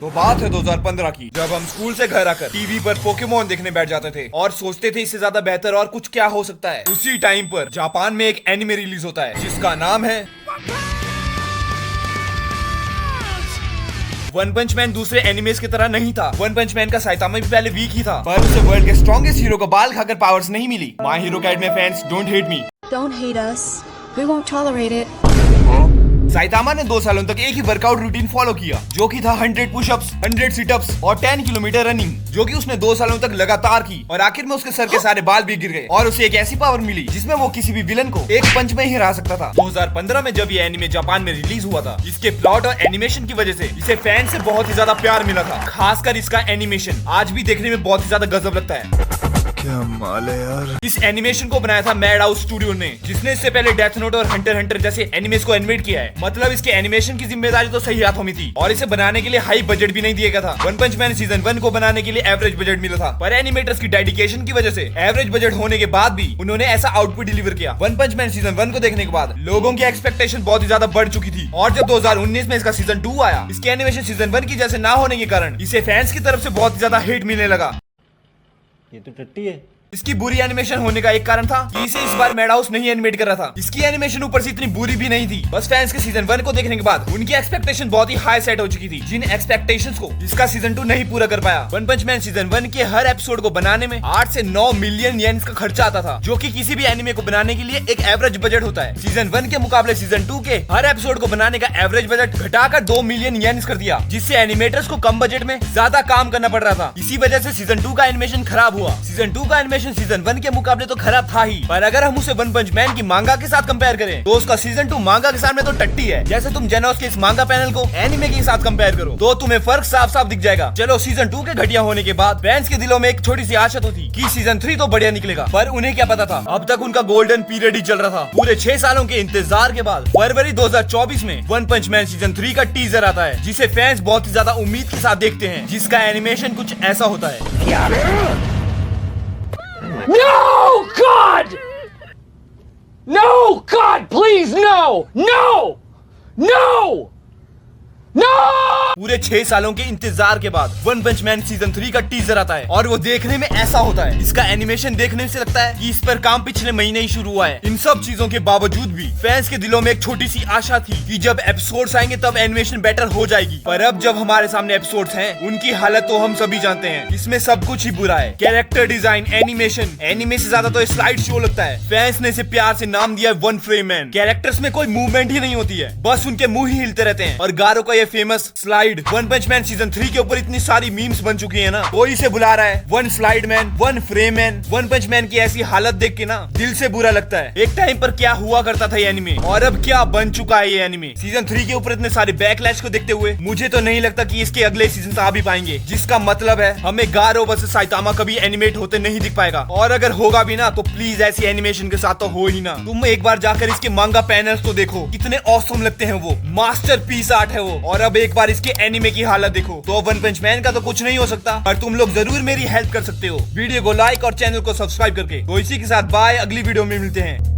तो बात है 2015 की, जब हम स्कूल से घर आकर टीवी पर पोकेमोन देखने बैठ जाते थे और सोचते थे इससे ज्यादा बेहतर और कुछ क्या हो सकता है। उसी टाइम पर जापान में एक एनिमे रिलीज होता है जिसका नाम है वन पंच मैन। दूसरे एनिमेस की तरह नहीं था। वन पंच मैन का साइतामा भी पहले वीक ही था, पर उसे वर्ल्ड के स्ट्रॉन्गेस्ट हीरो को बाल खाकर पावर्स नहीं मिली। My hero academy fans, don't hate me. Don't hate us. We won't tolerate it. Saitama ने 2 सालों तक एक ही वर्कआउट रूटीन फॉलो किया, जो कि था 100 पुशअप्स, 100 सिटअप्स और 10 किलोमीटर रनिंग, जो कि उसने 2 सालों तक लगातार की। और आखिर में उसके सर के सारे बाल भी गिर गए और उसे एक ऐसी पावर मिली जिसमें वो किसी भी विलन को एक पंच में ही हरा सकता था। 2015 में जब ये एनिमे जापान में रिलीज हुआ था, इसके प्लॉट और एनिमेशन की वजह से इसे फैन से बहुत ही ज्यादा प्यार मिला था। खासकर इसका एनिमेशन आज भी देखने में बहुत ही ज्यादा गजब लगता है। क्या माल है यार। इस एनिमेशन को बनाया था मैडहाउस स्टूडियो ने, जिसने इससे पहले डेथ नोट और हंटर हंटर जैसे एनिमेस को एनिमेट किया है। मतलब इसके एनिमेशन की जिम्मेदारी तो सही हाथों में थी और इसे बनाने के लिए हाई बजट भी नहीं दिया गया था। वन पंच मैन सीजन 1 को बनाने के लिए एवरेज बजट मिला था, पर एनिमेटर्स की डेडिकेशन की वजह से एवरेज बजट होने के बाद भी उन्होंने ऐसा आउटपुट डिलीवर किया। वन पंच मैन सीजन 1 को देखने के बाद लोगों की एक्सपेक्टेशन बहुत ही ज्यादा बढ़ चुकी थी, और जब 2019 में इसका सीजन 2 आया, इसके एनिमेशन सीजन 1 की जैसे ना होने के कारण इसे फैंस की तरफ से बहुत ही ज्यादा हेट मिलने लगा। ये तो टट्टी है। इसकी बुरी एनिमेशन होने का एक कारण था कि इसे इस बार मैडहाउस नहीं एनिमेट कर रहा था। इसकी एनिमेशन ऊपर से इतनी बुरी भी नहीं थी, बस फैंस के सीजन 1 को देखने के बाद उनकी एक्सपेक्टेशन बहुत ही हाई सेट हो चुकी थी, जिन एक्सपेक्टेशंस को इसका सीजन 2 नहीं पूरा कर पाया। वन पंच मैन सीजन 1 के हर एपिसोड को बनाने में 8 से 9 मिलियन येन का खर्चा आता था, जो कि किसी भी एनिमे को बनाने के लिए एक एवरेज बजट होता है। सीजन 1 के मुकाबले सीजन 2 के हर एपिसोड को बनाने का एवरेज बजट घटाकर 2 मिलियन येन कर दिया, जिससे एनिमेटर्स को कम बजट में ज्यादा काम करना पड़ रहा था। इसी वजह से सीजन 2 का एनिमेशन खराब हुआ। सीजन 2 का एनिमेशन सीजन 1 के मुकाबले तो खराब था ही, पर अगर हम उसे वन पंच मैन की मांगा के साथ कंपेयर करें तो उसका सीजन 2 मांगा के सामने तो टट्टी है। जैसे तुम जेनोस के इस मांगा पैनल को एनिमे के साथ कंपेयर करो तो तुम्हें फर्क साफ साफ दिख जाएगा। चलो, सीजन 2 के घटिया होने के बाद फैंस के दिलों में एक छोटी सी आशा तो थी कि सीजन 3 तो बढ़िया निकलेगा, पर उन्हें क्या पता था अब तक उनका गोल्डन पीरियड ही चल रहा था। पूरे 6 सालों के इंतजार के बाद फरवरी 2024 में वन पंच मैन सीजन 3 का टीजर आता है, जिसे फैंस बहुत ही ज्यादा उम्मीद के साथ देखते हैं, जिसका एनिमेशन कुछ ऐसा होता है। No, God! No, God, please, no! No! No! No! पूरे 6 सालों के इंतजार के बाद वन पंच मैन सीजन 3 का टीजर आता है और वो देखने में ऐसा होता है। इसका एनिमेशन देखने से लगता है कि इस पर काम पिछले महीने ही शुरू हुआ है। इन सब चीजों के बावजूद भी फैंस के दिलों में एक छोटी सी आशा थी कि जब एपिसोड्स आएंगे तब एनिमेशन बेटर हो जाएगी, पर अब जब हमारे सामने एपिसोड्स हैं, उनकी हालत तो हम सभी जानते हैं। इसमें सब कुछ ही बुरा है। कैरेक्टर डिजाइन, एनिमेशन, एनिमे से ज्यादा तो स्लाइड शो लगता है। फैंस ने इसे प्यार से नाम दिया है वन फ्रेम मैन। कैरेक्टर्स में कोई मूवमेंट ही नहीं होती है, बस उनके मुंह ही हिलते रहते हैं। और गारो का ये famous slide. One punch man season 3 के ऊपर इतनी सारी मीम्स बन चुकी है ना, कोई इसे बुला रहा है one slide man, one frame man. One punch man की ऐसी हालत देख के ना दिल से बुरा लगता है। एक टाइम पर क्या हुआ करता था ये एनिमे, और अब क्या बन चुका है ये एनिमे। सीजन 3 के ऊपर इतने सारे बैकलैश को देखते हुए मुझे तो नहीं लगता कि इसके अगले सीजन आ भी पाएंगे, जिसका मतलब है हमें गारो वर्सेस साइतामा कभी एनिमेट होते नहीं दिख पाएगा। और अगर होगा भी ना तो प्लीज ऐसी एनिमेशन के साथ तो हो ही ना। तुम एक बार जाकर इसके मांगा पैनल्स तो देखो, कितने ऑसम लगते हैं वो, मास्टरपीस आर्ट है वो। और अब एक बार इसके एनिमे की हालत देखो, तो वन पंच मैन का तो कुछ नहीं हो सकता, पर तुम लोग जरूर मेरी हेल्प कर सकते हो वीडियो को लाइक और चैनल को सब्सक्राइब करके। तो इसी के साथ बाय, अगली वीडियो में मिलते हैं।